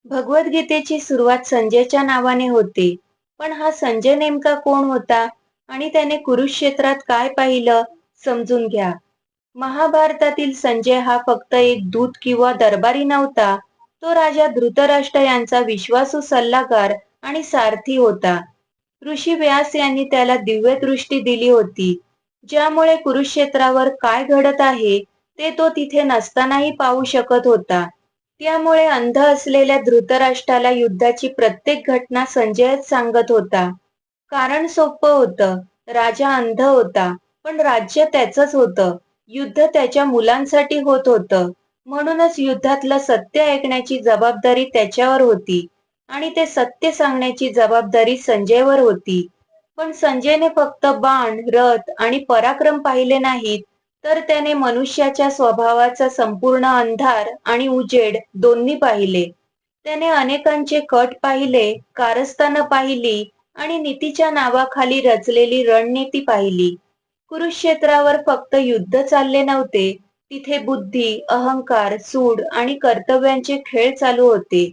भगवद्गीतेची सुरुवात संजयच्या नावाने होते. पण हा संजय नेमका कोण होता आणि त्याने कुरुक्षेत्रात काय पाहिलं समजून घ्या. महाभारतातील संजय हा फक्त एक दूत किंवा दरबारी नव्हता. तो राजा धृतराष्ट्र यांचा विश्वासू सल्लागार आणि सारथी होता. ऋषी व्यास यांनी त्याला दिव्य दृष्टी दिली होती, ज्यामुळे कुरुक्षेत्रावर काय घडत आहे ते तो तिथे नसतानाही पाहू शकत होता. त्यामुळे अंध असलेल्या धृतराष्ट्राला युद्धाची प्रत्येक घटना संजयच सांगत होता. कारण सोपं होतं. राजा अंध होता, पण राज्य त्याचंच होतं. युद्ध त्याच्या मुलांसाठी होत होतं. म्हणूनच युद्धातलं सत्य ऐकण्याची जबाबदारी त्याच्यावर होती आणि ते सत्य सांगण्याची जबाबदारी संजयवर होती. पण संजयने फक्त बाण, रथ आणि पराक्रम पाहिले नाहीत, तर त्याने मनुष्याच्या स्वभावाचा संपूर्ण अंधार आणि उजेड दोन्ही पाहिले. त्याने अनेकांचे कट पाहिले, कारस्थानं पाहिली आणि नीतीच्या नावाखाली रचलेली रणनीती पाहिली. कुरुक्षेत्रावर फक्त युद्ध चालले नव्हते, तिथे बुद्धी, अहंकार, सूड आणि कर्तव्यांचे खेळ चालू होते.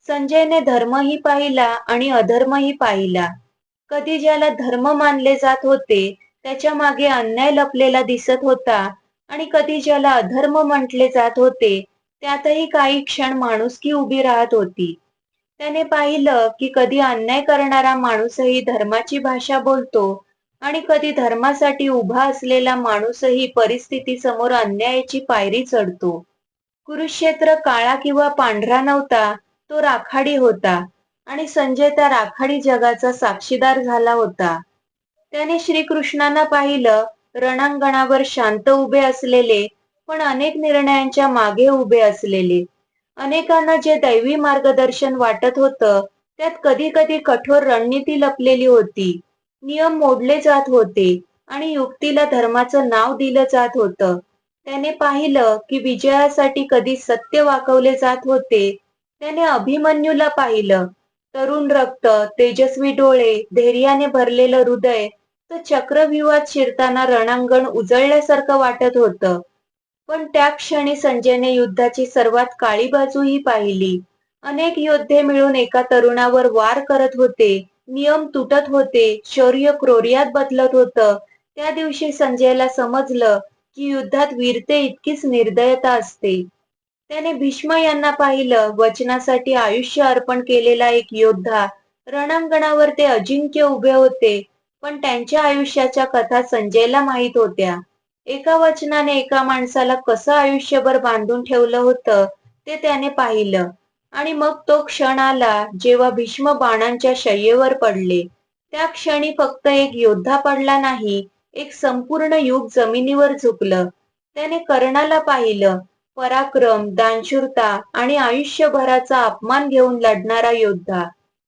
संजयने धर्मही पाहिला आणि अधर्मही पाहिला. कधी ज्याला धर्म मानले जात होते, त्याच्या मागे अन्याय लपलेला दिसत होता आणि कधी ज्याला अधर्म म्हटले जात होते, त्यातही काही क्षण माणुसकी उभी राहत होती. त्याने पाहिलं की कधी अन्याय करणारा माणूसही धर्माची भाषा बोलतो आणि कधी धर्मासाठी उभा असलेला माणूसही परिस्थितीसमोर अन्यायाची पायरी चढतो. कुरुक्षेत्र काळा किंवा पांढरा नव्हता, तो राखाडी होता आणि संजय त्या राखाडी जगाचा साक्षीदार झाला होता. त्याने श्रीकृष्णांना पाहिलं, रणांगणावर शांत उभे असलेले, पण अनेक निर्णयांच्या मागे उभे असलेले. अनेकांना जे दैवी मार्गदर्शन वाटत होतं, त्यात कधी कधी कठोर रणनीती लपलेली होती. नियम मोडले जात होते आणि युक्तीला धर्माचं नाव दिलं जात होतं. त्याने पाहिलं की विजयासाठी कधी सत्य वाकवले जात होते. त्याने अभिमन्यूला पाहिलं, तरुण रक्त, तेजस्वी डोळे, धैर्याने भरलेलं हृदय, तर चक्रव्यूहात शिरताना रणांगण उजळल्यासारखं वाटत होतं. पण त्या क्षणी संजयने युद्धाची सर्वात काळी बाजूही पाहिली. अनेक योद्धे मिळून एका तरुणावर वार करत होते. नियम तुटत होते, शौर्य क्रोर्यात बदलत होतं. त्या दिवशी संजयला समजलं की युद्धात वीरते इतकीच निर्दयता असते. त्याने भीष्म यांना पाहिलं, वचनासाठी आयुष्य अर्पण केलेला एक योद्धा. रणांगणावर ते अजिंक्य उभे होते, पण त्यांच्या आयुष्याच्या कथा संजयला माहीत होत्या. एका वचनाने एका माणसाला कसं आयुष्यभर बांधून ठेवलं होतं, ते त्याने पाहिलं. आणि मग तो क्षण आला, जेव्हा भीष्म बाणांच्या शय्येवर पडले. त्या क्षणी फक्त एक योद्धा पडला नाही, एक संपूर्ण युग जमिनीवर झुकलं. त्याने कर्णाला पाहिलं, पराक्रम, दानशूरता आणि आयुष्यभराचा अपमान घेऊन लढणारा योद्धा.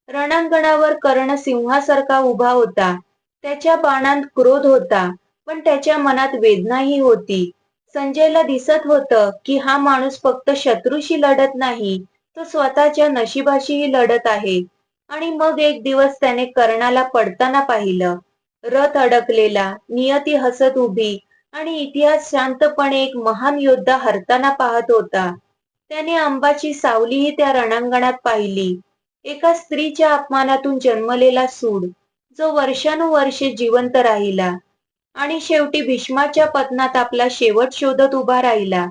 रणांगणावर कर्ण सिंहासारखा उभा होता. त्याच्या बाणांत क्रोध होता, पण त्याच्या मनात वेदनाही होती. संजयला दिसत होतं की हा माणूस फक्त शत्रूशी लढत नाही, तो स्वतःच्या नशिबाशीही लढत आहे. आणि मग एक दिवस त्याने कर्णाला पडताना पाहिलं. रथ अडकलेला, नियती हसत उभी आणि इतिहास शांतपणे एक महान योद्धा हरताना पाहत होता. त्याने अंबाची सावलीही त्या रणांगणात पाहिली. एका स्त्रीच्या अपमानातून जन्मलेला सूड, जो वर्षानुवर्षे जिवंत राहिला आणि शेवटी भीष्माच्या पतनात आपला शेवट शोधत उभा राहिला.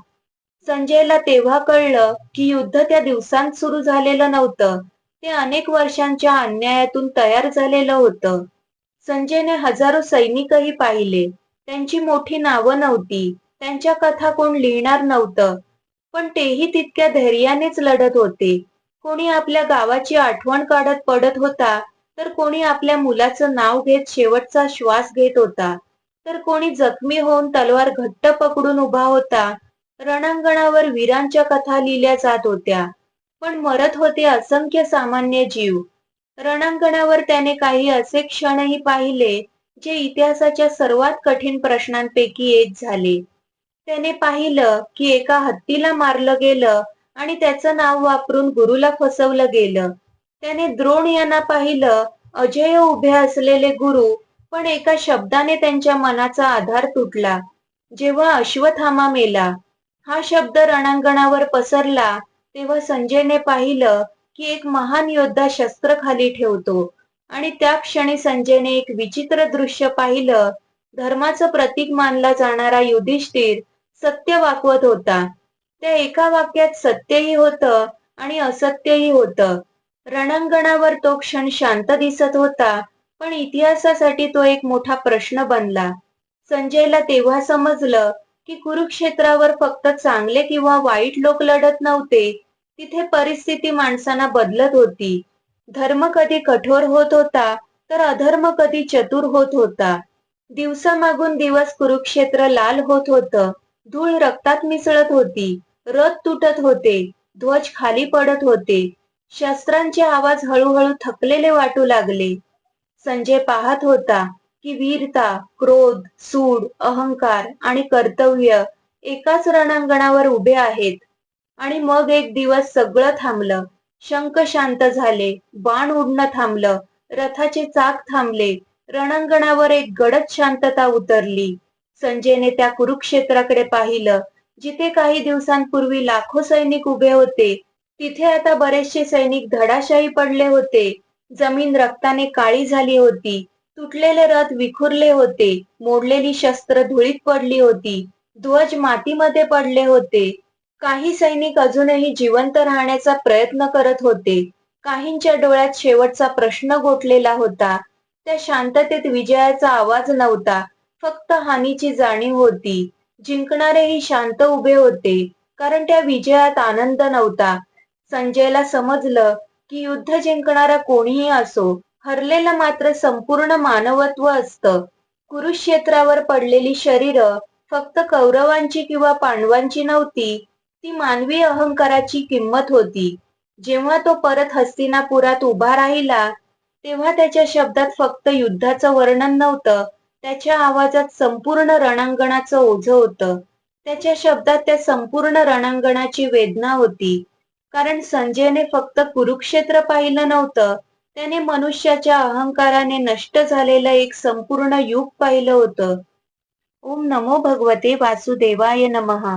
संजयला तेव्हा कळलं की युद्ध त्या दिवसांत सुरू झालेलं नव्हतं, ते अनेक वर्षांच्या अन्यायातून तयार झालेलं होतं. संजयने हजारो सैनिकही पाहिले. त्यांची मोठी नावं नव्हती, त्यांच्या कथा कोण लिहिणार नव्हतं, पण तेही तितक्या धैर्यानेच लढत होते. कोणी आपल्या गावाची आठवण काढत पडत होता, तर कोणी आपल्या मुलाचं नाव घेत शेवटचा श्वास घेत होता, तर कोणी जखमी होऊन तलवार घट्ट पकडून उभा होता. रणांगणावर वीरांच्या कथा लिहिल्या जात होत्या, पण मरत होते असंख्य सामान्य जीव. रणांगणावर त्याने काही असे क्षणही पाहिले, जे इतिहासाच्या सर्वात कठीण प्रश्नांपैकी एक झाले. त्याने पाहिलं की एका हत्तीला मारलं गेलं आणि त्याचं नाव वापरून गुरुला फसवलं गेलं. त्याने द्रोण यांना पाहिलं, अजेय उभे असलेले गुरु, पण एका शब्दाने त्यांच्या मनाचा आधार तुटला. जेव्हा अश्वत्थामा मेला, हा शब्द रणांगणावर पसरला, तेव्हा संजयने पाहिलं की एक महान योद्धा शस्त्र खाली ठेवतो आणि त्या क्षणी संजयने एक विचित्र दृश्य पाहिलं. धर्माचं प्रतीक मानला जाणारा युधिष्ठिर सत्य वाकवत होता. त्या एका वाक्यात सत्यही होतं आणि असत्यही होतं. रणांगणावर तो क्षण शांत दिसत होता, पण इतिहासासाठी तो एक मोठा प्रश्न बनला. संजयला तेव्हा समजलं की कुरुक्षेत्रावर फक्त चांगले किंवा वाईट लोक लढत नव्हते. तिथे परिस्थिती माणसांना बदलत होती. धर्म कधी कठोर होत होता, तर अधर्म कधी चतुर होत होता. दिवसामागून दिवस कुरुक्षेत्र लाल होत होतं. धूळ रक्तात मिसळत होती. रथ तुटत होते. ध्वज खाली पडत होते. शस्त्रांचे आवाज हळूहळू थकलेले वाटू लागले. संजय पाहत होता की वीरता, क्रोध, सूड, अहंकार आणि कर्तव्य एकाच रणांगणावर उभे आहेत. आणि मग एक दिवस सगळं थांबलं. शंख शांत झाले, बाण उडणं थांबलं, रथाचे चाक थांबले, रणांगणावर एक गडद शांतता उतरली. संजयने त्या कुरुक्षेत्राकडे पाहिलं, जिथे काही दिवसांपूर्वी लाखो सैनिक उभे होते, तिथे आता बरेचसे सैनिक धडाशायी पडले होते. जमीन रक्ताने काळी झाली होती. तुटलेले रथ विखुरले होते. मोडलेली शस्त्र धुळीत पडली होती. ध्वज मातीमध्ये पडले होते. काही सैनिक अजूनही जिवंत राहण्याचा प्रयत्न करत होते. काहींच्या डोळ्यात शेवटचा प्रश्न गोठलेला होता. त्या शांततेत विजयाचा आवाज नव्हता, फक्त हानीची जाणीव होती. जिंकणारेही शांत उभे होते, कारण त्या विजयात आनंद नव्हता. संजयला समजलं की युद्ध जिंकणारा कोणीही असो, हरलेलं मात्र संपूर्ण मानवत्व असतं. कुरुक्षेत्रावर पडलेली शरीरं फक्त कौरवांची किंवा पांडवांची नव्हती, ती मानवी अहंकाराची किंमत होती. जेव्हा तो परत हस्तिनापुरात उभा राहिला, तेव्हा त्याच्या शब्दात फक्त युद्धाचं वर्णन नव्हतं, त्याच्या आवाजात संपूर्ण रणांगणाचं ओझं होतं. त्याच्या शब्दात त्या संपूर्ण रणांगणाची वेदना होती. कारण संजयने फक्त कुरुक्षेत्र पाहिलं नव्हतं, त्याने मनुष्याच्या अहंकाराने नष्ट झालेलं एक संपूर्ण युग पाहिलं होतं. ओम नमो भगवते वासुदेवाय नमः.